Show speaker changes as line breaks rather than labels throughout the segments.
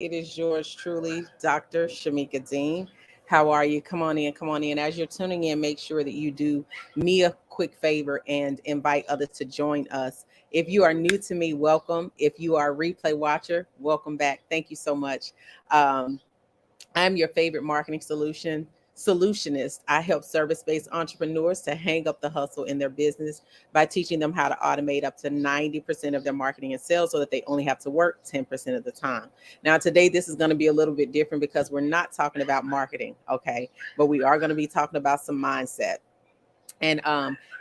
It is yours truly, Dr. Shamika Dean. How are you? Come on in, come on in. As you're tuning in, make sure that you do me a quick favor and invite others to join us. If you are new to me, welcome. If you are a replay watcher, welcome back. Thank you so much. Um, I'm your favorite marketing solutionist. I help service-based entrepreneurs to hang up the hustle in their business by teaching them how to automate up to 90% of their marketing and sales so that they only have to work 10% of the time. Now, today this is going to be a little bit different because we're not talking about marketing, okay? But we are going to be talking about some mindset. And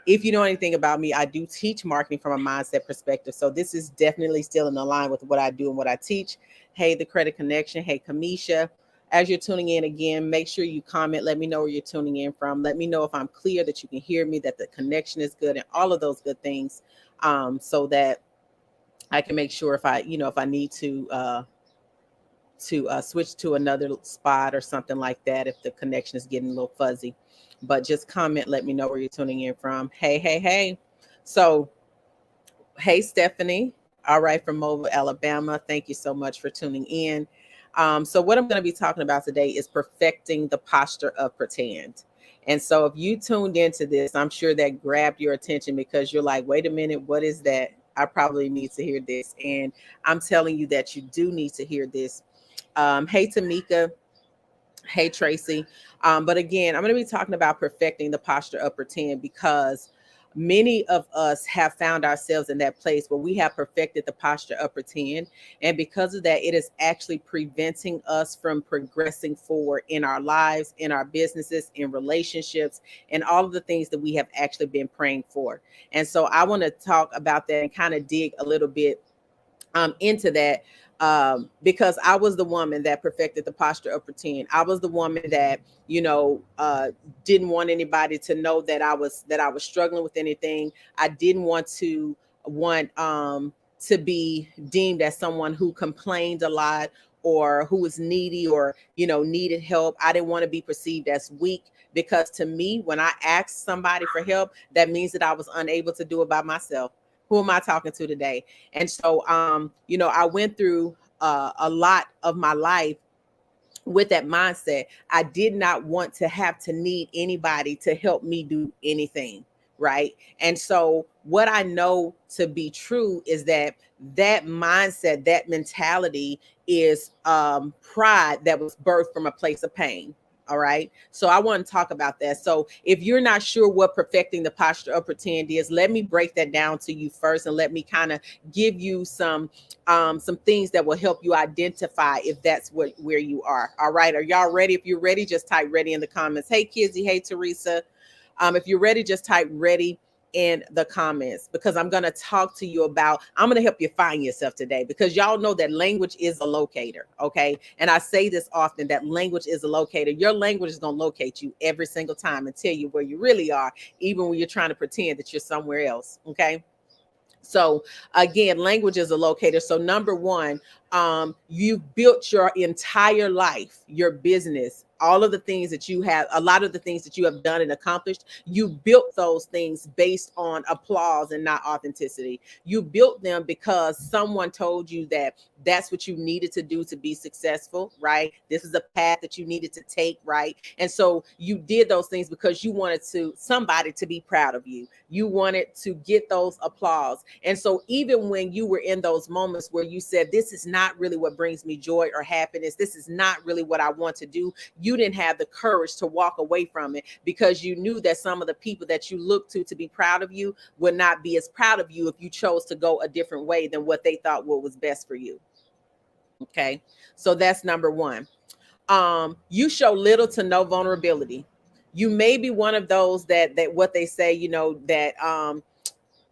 if you know anything about me, I do teach marketing from a mindset perspective. So this is definitely still in line with what I do and what I teach. Hey, the Credit Connection. Hey, Kamisha. As you're tuning in again, make sure you comment. Let me know where you're tuning in from. Let me know if I'm clear, that you can hear me, that the connection is good, and all of those good things, so that I can make sure if I need to switch to another spot or something like that if the connection is getting a little fuzzy. But just comment, let me know where you're tuning in from. Hey, hey, hey. So, hey, Stephanie. All right, from Mobile, Alabama. Thank you so much for tuning in. So, what I'm going to be talking about today is perfecting the posture of pretend. And so, if you tuned into this, I'm sure that grabbed your attention because you're like, wait a minute, what is that? I probably need to hear this. And I'm telling you that you do need to hear this. Hey, Tamika. Hey, Tracy. But again, I'm going to be talking about perfecting the posture of pretend because many of us have found ourselves in that place where we have perfected the posture of pretend. And because of that, it is actually preventing us from progressing forward in our lives, in our businesses, in relationships, and all of the things that we have actually been praying for. And so I want to talk about that and kind of dig a little bit into that, because I was the woman that perfected the posture of pretend. I was the woman that didn't want anybody to know that I was struggling with anything. I didn't want to be deemed as someone who complained a lot or who was needy or needed help. I didn't want to be perceived as weak, because to me, when I asked somebody for help, that means that I was unable to do it by myself. Who am I talking to today? And so, I went through a lot of my life with that mindset. I did not want to have to need anybody to help me do anything. Right. And so, what I know to be true is that mindset, that mentality is pride that was birthed from a place of pain. All right. So I want to talk about that. So if you're not sure what perfecting the posture of pretend is, let me break that down to you first, and let me kind of give you some things that will help you identify if that's where you are. All right. Are y'all ready? If you're ready, just type ready in the comments. Hey, Kizzy. Hey, Teresa. If you're ready, just type ready in the comments, because I'm going to I'm going to help you find yourself today, because y'all know that language is a locator. Okay. And I say this often, that language is a locator. Your language is going to locate you every single time and tell you where you really are, even when you're trying to pretend that you're somewhere else. Okay. So again, language is a locator. So number one, you've built your entire life, your business, all of the things that you have, a lot of the things that you have done and accomplished, you built those things based on applause and not authenticity. You built them because someone told you that that's what you needed to do to be successful, right? This is a path that you needed to take, right? And so you did those things because you wanted somebody to be proud of you. You wanted to get those applause. And so even when you were in those moments where you said, this is not really what brings me joy or happiness, this is not really what I want to do, you didn't have the courage to walk away from it, because you knew that some of the people that you looked to be proud of you would not be as proud of you if you chose to go a different way than what they thought what was best for you. Okay. So that's number one. You show little to no vulnerability. You may be one of those that what they say, that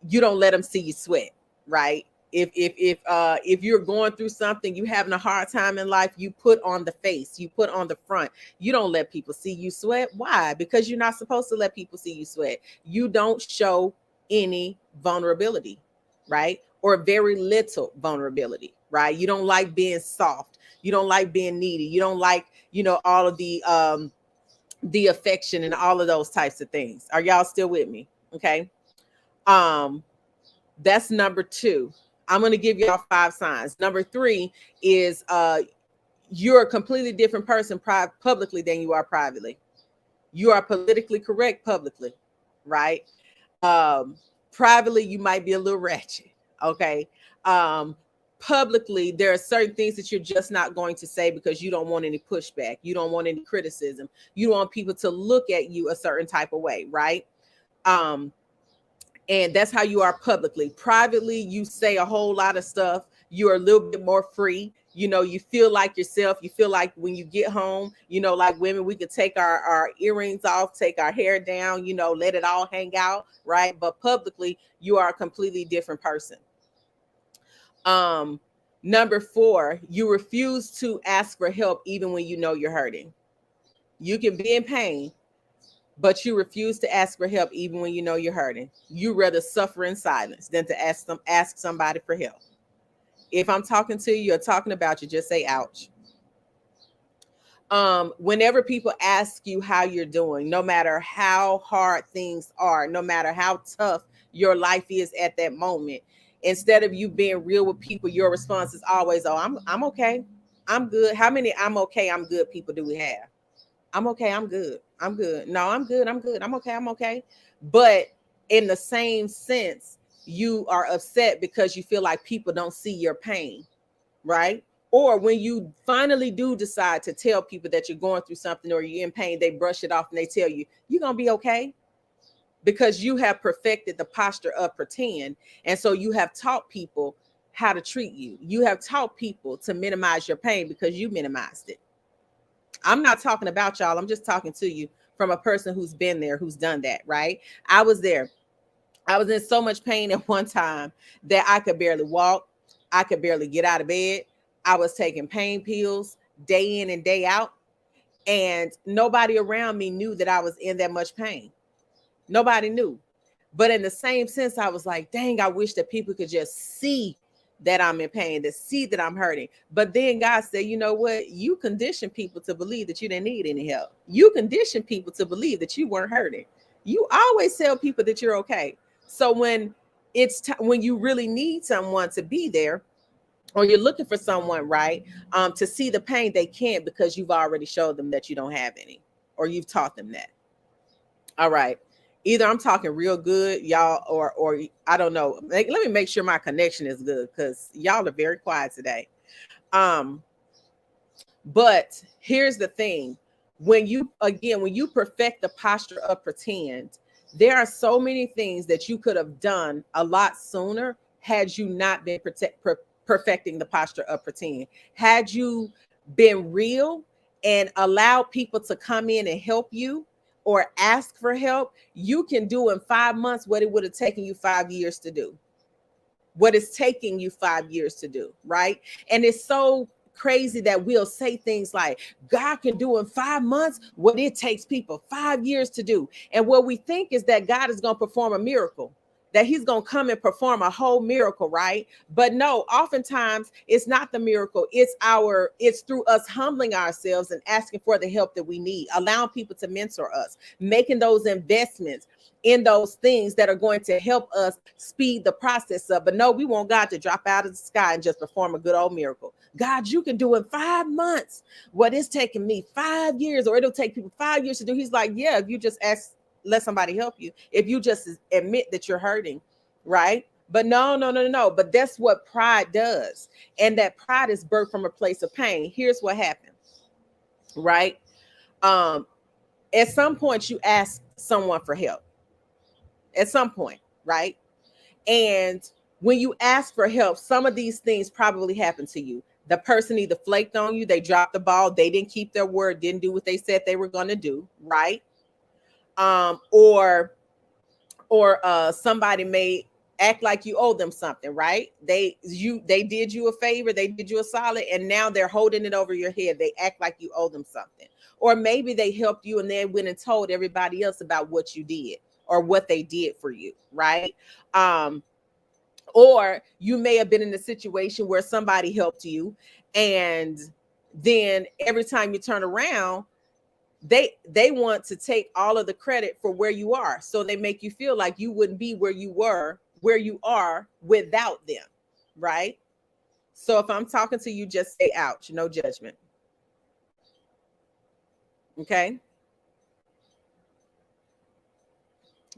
you don't let them see you sweat, right? If you're going through something, you having a hard time in life, you put on the face, you put on the front. You don't let people see you sweat. Why? Because you're not supposed to let people see you sweat. You don't show any vulnerability, right? Or very little vulnerability, right? You don't like being soft. You don't like being needy. You don't like, all of the affection and all of those types of things. Are y'all still with me? Okay. Um, that's number two. I'm going to give y'all 5 signs. Number 3 is you're a completely different person publicly than you are privately. You are politically correct publicly, right? Um, Privately, you might be a little ratchet. Okay. Um, Publicly, there are certain things that you're just not going to say because you don't want any pushback. You don't want any criticism. You don't want people to look at you a certain type of way, right? Um, and that's how you are publicly. Privately, you say a whole lot of stuff. You're a little bit more free. You know, you feel like yourself. You feel like when you get home, you know, like women, we could take our earrings off, take our hair down, you know, let it all hang out, right? But publicly, you are a completely different person. um Number 4, you refuse to ask for help even when you know you're hurting. You can be in pain, but you refuse to ask for help even when you know you're hurting. You rather suffer in silence than to ask somebody for help. If I'm talking to you or talking about you, just say ouch. Whenever people ask you how you're doing, no matter how hard things are, no matter how tough your life is at that moment, instead of you being real with people, your response is always, "Oh, I'm okay. I'm good." How many I'm good people do we have? I'm okay, I'm good. I'm good. No, I'm good. I'm good. I'm okay. I'm okay. But in the same sense, you are upset because you feel like people don't see your pain, right? Or when you finally do decide to tell people that you're going through something or you're in pain, they brush it off and they tell you, you're going to be okay, because you have perfected the posture of pretend. And so you have taught people how to treat you. You have taught people to minimize your pain because you minimized it. I'm not talking about y'all. I'm just talking to you from a person who's been there, who's done that, right? I was there. I was in so much pain at one time that I could barely walk. I could barely get out of bed. I was taking pain pills day in and day out. And nobody around me knew that I was in that much pain. Nobody knew. But in the same sense, I was like, dang, I wish that people could just see that I'm in pain, to see that I'm hurting. But then God said, you know what? You conditioned people to believe that you didn't need any help. You conditioned people to believe that you weren't hurting. You always tell people that you're okay. So when when you really need someone to be there, or you're looking for someone, right, to see the pain, they can't, because you've already showed them that you don't have any, or you've taught them that. All right. Either I'm talking real good, y'all, or I don't know. Let me make sure my connection is good, because y'all are very quiet today. Um, but here's the thing. When you perfect the posture of pretend, there are so many things that you could have done a lot sooner had you not been perfecting the posture of pretend. Had you been real and allowed people to come in and help you or ask for help, you can do in 5 months what it would have taken you 5 years to do. What is taking you 5 years to do, right? And it's so crazy that we'll say things like, God can do in 5 months what it takes people 5 years to do. And what we think is that God is going to perform a miracle, that he's going to come and perform a whole miracle, right? But no, oftentimes it's not the miracle. It's through us humbling ourselves and asking for the help that we need, allowing people to mentor us, making those investments in those things that are going to help us speed the process up. But no, we want God to drop out of the sky and just perform a good old miracle. God, you can do in 5 months what is taking me 5 years, or it'll take people 5 years to do. He's like, yeah, if you just let somebody help you, if you just admit that you're hurting, right? But no. But that's what pride does. And that pride is birthed from a place of pain. Here's what happened, right? At some point, you ask someone for help. At some point, right? And when you ask for help, some of these things probably happened to you. The person either flaked on you, they dropped the ball, they didn't keep their word, didn't do what they said they were going to do, right? Or somebody may act like you owe them something, right? They did you a favor, they did you a solid, and now they're holding it over your head. They act like you owe them something. Or maybe they helped you and then went and told everybody else about what you did or what they did for you, right? Or you may have been in a situation where somebody helped you, and then every time you turn around, they want to take all of the credit for where you are. So they make you feel like you wouldn't be where you are without them, right? So if I'm talking to you, just say ouch, no judgment. Okay.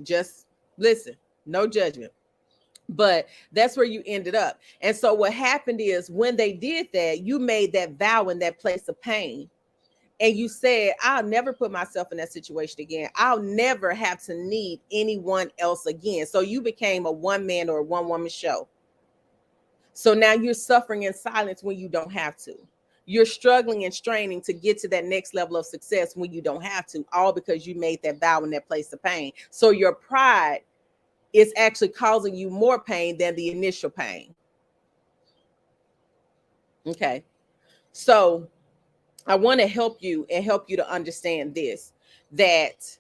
Just listen, no judgment. But that's where you ended up. And so what happened is when they did that, you made that vow in that place of pain. And you said, I'll never put myself in that situation again. I'll never have to need anyone else again. So you became a one man or a one woman show. So now you're suffering in silence when you don't have to. You're struggling and straining to get to that next level of success when you don't have to, all because you made that vow in that place of pain. So your pride is actually causing you more pain than the initial pain. Okay. So I want to help you and help you to understand this, that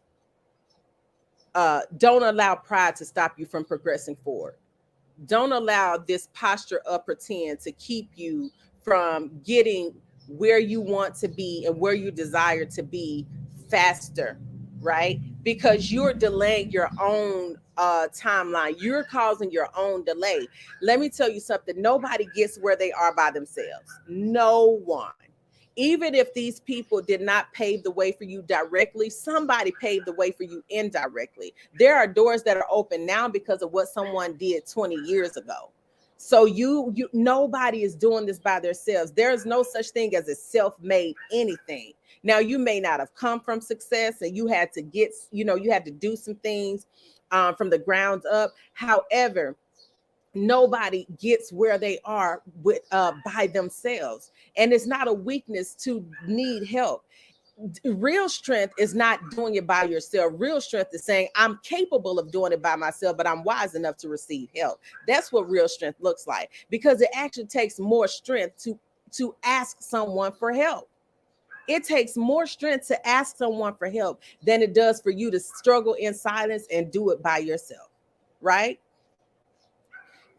don't allow pride to stop you from progressing forward. Don't allow this posture of pretend to keep you from getting where you want to be and where you desire to be faster, right? Because you're delaying your own timeline. You're causing your own delay. Let me tell you something. Nobody gets where they are by themselves. No one. Even if these people did not pave the way for you directly, somebody paved the way for you indirectly. There are doors that are open now because of what someone did 20 years ago. So you nobody is doing this by themselves. There is no such thing as a self-made anything. Now you may not have come from success and you had to get, you had to do some things from the ground up. However, nobody gets where they are with by themselves, and it's not a weakness to need help. Real strength is not doing it by yourself. Real strength is saying, I'm capable of doing it by myself, but I'm wise enough to receive help. That's what real strength looks like, because it actually takes more strength to ask someone for help. It takes more strength to ask someone for help than it does for you to struggle in silence and do it by yourself, right?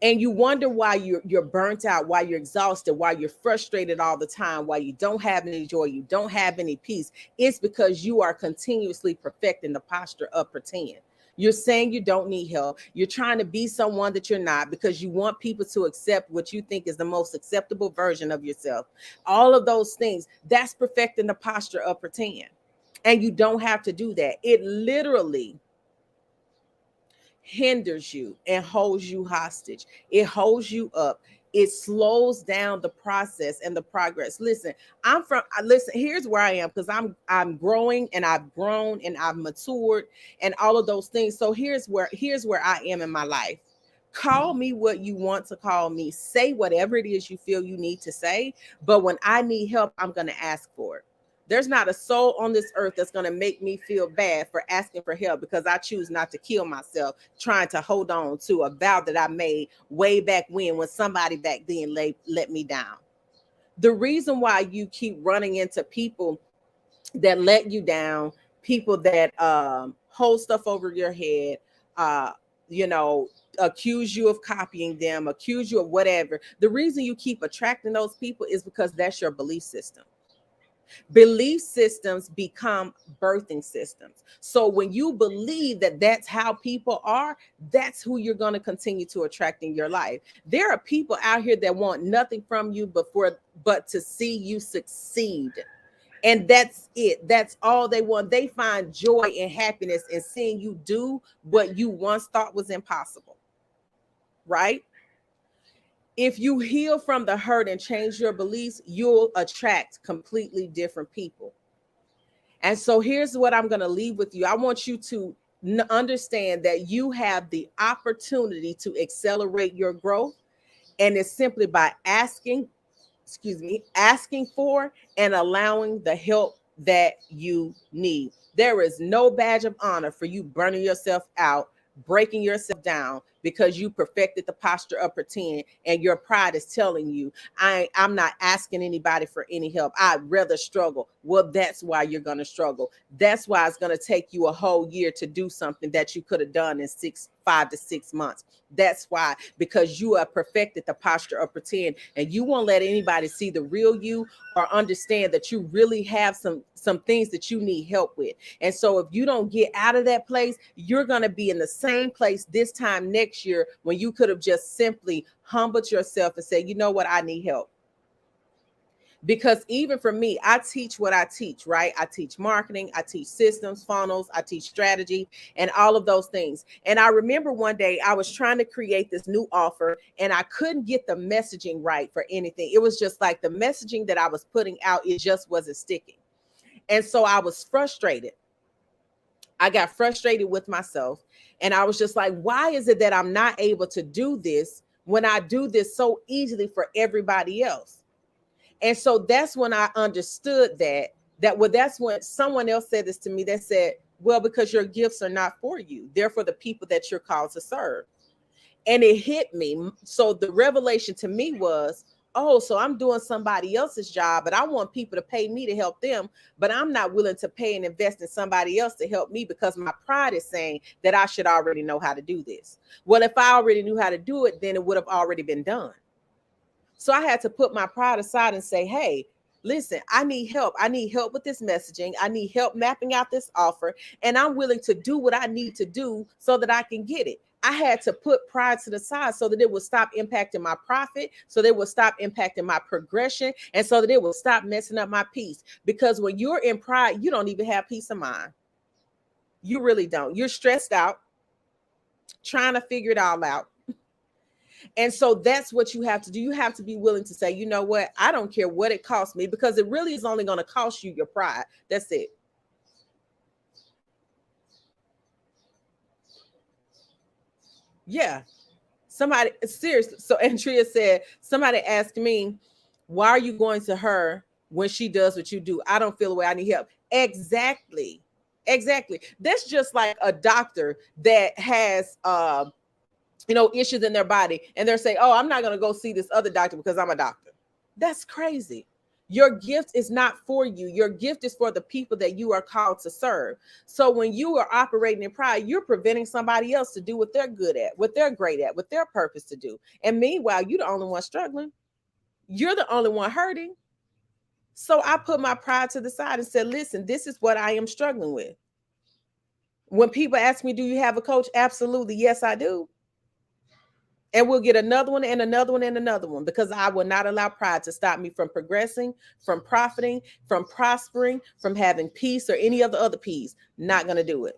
And you wonder why you're burnt out, why you're exhausted, why you're frustrated all the time, why you don't have any joy, you don't have any peace. It's because you are continuously perfecting the posture of pretend. You're saying you don't need help. You're trying to be someone that you're not because you want people to accept what you think is the most acceptable version of yourself. All of those things, that's perfecting the posture of pretend. And you don't have to do that. It literally hinders you and holds you hostage. It holds you up. It slows down the process and the progress. Listen, here's where I am, because I'm growing and I've grown and I've matured and all of those things. So here's where I am in my life. Call me what you want to call me. Say whatever it is you feel you need to say. But when I need help, I'm going to ask for it. There's not a soul on this earth that's going to make me feel bad for asking for help, because I choose not to kill myself trying to hold on to a vow that I made way back when somebody back then let me down. The reason why you keep running into people that let you down, people that hold stuff over your head, uh, you know, accuse you of copying them, accuse you of whatever. The reason you keep attracting those people is because that's your belief system. Belief systems become birthing systems. So when you believe that that's how people are, that's who you're going to continue to attract in your life. There are people out here that want nothing from you but to see you succeed. And that's it. That's all they want. They find joy and happiness in seeing you do what you once thought was impossible. Right? If you heal from the hurt and change your beliefs, you'll attract completely different people. And so here's what I'm going to leave with you. I want you to understand that you have the opportunity to accelerate your growth. And it's simply by asking for and allowing the help that you need. There is no badge of honor for you burning yourself out, breaking yourself down because you perfected the posture of pretend, and your pride is telling you, I'm not asking anybody for any help. I'd rather struggle. Well, that's why you're going to struggle. That's why it's going to take you a whole year to do something that you could have done in 5 to 6 months. That's why, because you have perfected the posture of pretend, and you won't let anybody see the real you or understand that you really have some things that you need help with. And so if you don't get out of that place, you're going to be in the same place this time next year when you could have just simply humbled yourself and said, you know what, I need help. Because even for me, I teach what I teach, right? I teach marketing, I teach systems, funnels, I teach strategy, and all of those things. And I remember one day I was trying to create this new offer and I couldn't get the messaging right for anything. It was just like the messaging that I was putting out, it just wasn't sticking. And so I was frustrated. I got frustrated with myself. And I was just like, why is it that I'm not able to do this when I do this so easily for everybody else? And so that's when I understood well, that's when someone else said this to me. They said, well, because your gifts are not for you. They're for the people that you're called to serve. And it hit me. So the revelation to me was, oh, so I'm doing somebody else's job, but I want people to pay me to help them, but I'm not willing to pay and invest in somebody else to help me because my pride is saying that I should already know how to do this. Well, if I already knew how to do it, then it would have already been done. So I had to put my pride aside and say, hey, listen, I need help. I need help with this messaging. I need help mapping out this offer. And I'm willing to do what I need to do so that I can get it. I had to put pride to the side so that it would stop impacting my profit, so that it would stop impacting my progression, and so that it would stop messing up my peace. Because when you're in pride, you don't even have peace of mind. You really don't. You're stressed out, trying to figure it all out. And so that's what you have to do. You have to be willing to say, you know what? I don't care what it costs me, because it really is only going to cost you your pride. That's it. Yeah. Somebody, seriously. So Andrea said, somebody asked me, why are you going to her when she does what you do? I don't feel the way I need help. Exactly. Exactly. That's just like a doctor that has issues in their body, and they're saying, oh, I'm not going to go see this other doctor because I'm a doctor. That's crazy. Your gift is not for you. Your gift is for the people that you are called to serve. So when you are operating in pride, you're preventing somebody else to do what they're good at, what they're great at, what their purpose to do. And meanwhile, you're the only one struggling. You're the only one hurting. So I put my pride to the side and said, listen, this is what I am struggling with. When people ask me, do you have a coach? Absolutely. Yes, I do. And we'll get another one and another one and another one, because I will not allow pride to stop me from progressing, from profiting, from prospering, from having peace or any of the other P's. Not going to do it.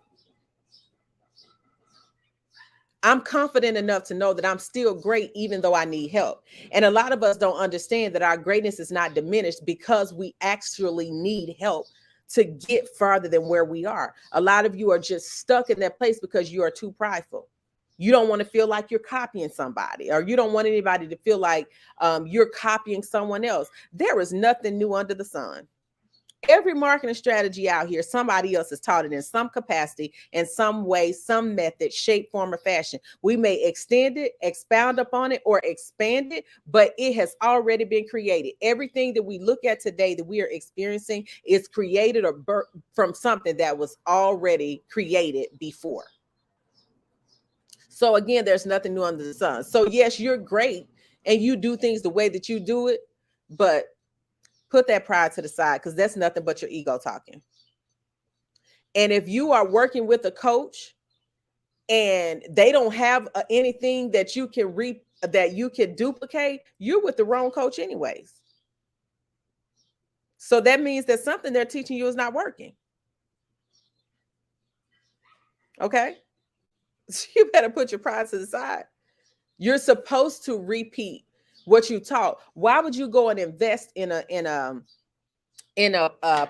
I'm confident enough to know that I'm still great, even though I need help. And a lot of us don't understand that our greatness is not diminished because we actually need help to get farther than where we are. A lot of you are just stuck in that place because you are too prideful. You don't want to feel like you're copying somebody, or you don't want anybody to feel like you're copying someone else. There is nothing new under the sun. Every marketing strategy out here, somebody else has taught it in some capacity, in some way, some method, shape, form, or fashion. We may extend it, expound upon it, or expand it, but it has already been created. Everything that we look at today that we are experiencing is created or from something that was already created before. So again, there's nothing new under the sun. So yes, you're great and you do things the way that you do it, but put that pride to the side, because that's nothing but your ego talking. And if you are working with a coach and they don't have anything that you can that you can duplicate, you're with the wrong coach anyways. So that means that something they're teaching you is not working. Okay. So you better put your pride to the side. You're supposed to repeat what you taught. Why would you go and invest in a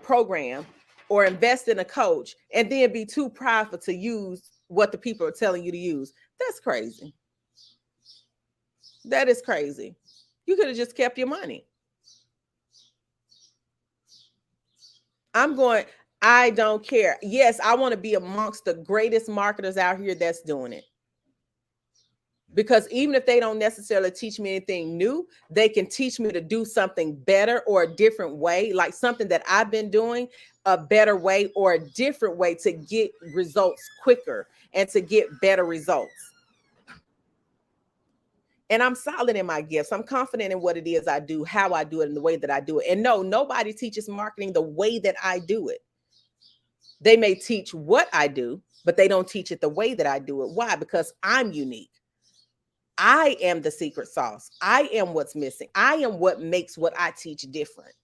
program or invest in a coach and then be too prideful to use what the people are telling you to use? That's crazy. That is crazy. You could have just kept your money. I don't care. Yes, I want to be amongst the greatest marketers out here that's doing it. Because even if they don't necessarily teach me anything new, they can teach me to do something better or a different way, like something that I've been doing, a better way or a different way to get results quicker and to get better results. And I'm solid in my gifts. I'm confident in what it is I do, how I do it, and the way that I do it. And no, nobody teaches marketing the way that I do it. They may teach what I do, but they don't teach it the way that I do it. Why? Because I'm unique. I am the secret sauce. I am what's missing. I am what makes what I teach different.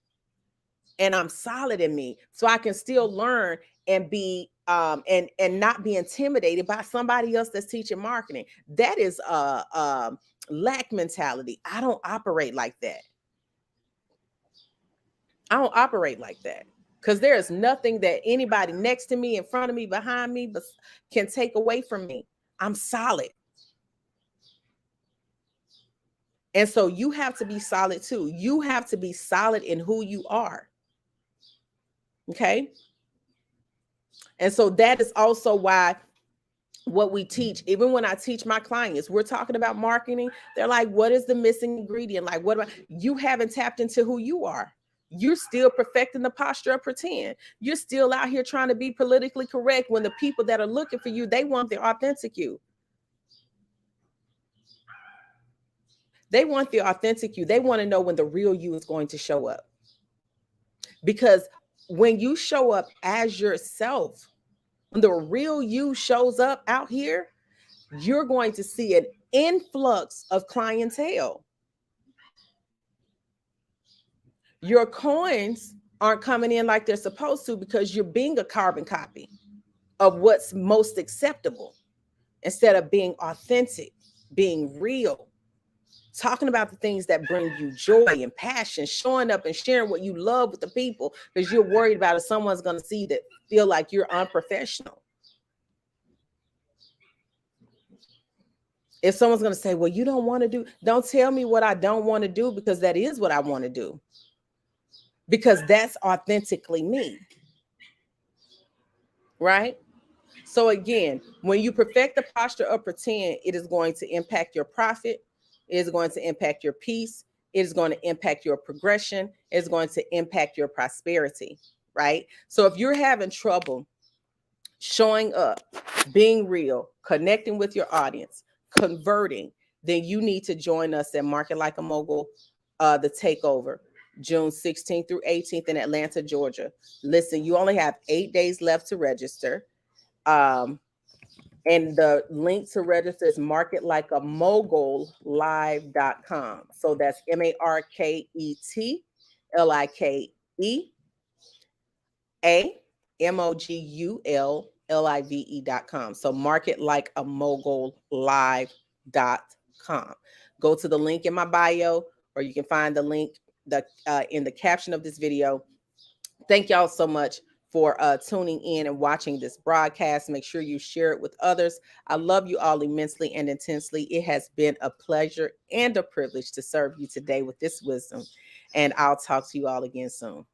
and I'm solid in me, so I can still learn and be and not be intimidated by somebody else that's teaching marketing. That is lack mentality. I don't operate like that. I don't operate like that, because there is nothing that anybody next to me, in front of me, behind me, but can take away from me. I'm solid. And so you have to be solid too. You have to be solid in who you are. Okay. And so that is also why what we teach, even when I teach my clients, we're talking about marketing. They're like, what is the missing ingredient? Like, what about you? Haven't tapped into who you are. You're still perfecting the posture of pretend. You're still out here trying to be politically correct when the people that are looking for you, they want the authentic you. They want the authentic you. They want to know when the real you is going to show up. Because when you show up as yourself, when the real you shows up out here, you're going to see an influx of clientele. Your coins aren't coming in like they're supposed to because you're being a carbon copy of what's most acceptable instead of being authentic, being real, talking about the things that bring you joy and passion, showing up and sharing what you love with the people, because you're worried about if someone's going to see that, feel like you're unprofessional. If someone's going to say, well, you don't want to do, don't tell me what I don't want to do, because that is what I want to do. Because that's authentically me. Right? So again, when you perfect the posture of pretend, it is going to impact your profit. It is going to impact your peace. It is going to impact your progression. It's going to impact your prosperity. Right? So if you're having trouble showing up, being real, connecting with your audience, converting, then you need to join us at Market Like a Mogul, the Takeover, June 16th through 18th in Atlanta, Georgia. Listen, you only have 8 days left to register. And the link to register is marketlikeamogullive.com. So that's marketlikeamogullive.com. So marketlikeamogullive.com. Go to the link in my bio, or you can find the link in the caption of this video. Thank y'all so much for tuning in and watching this broadcast. Make sure you share it with others. I love you all immensely and intensely. It has been a pleasure and a privilege to serve you today with this wisdom. And I'll talk to you all again soon.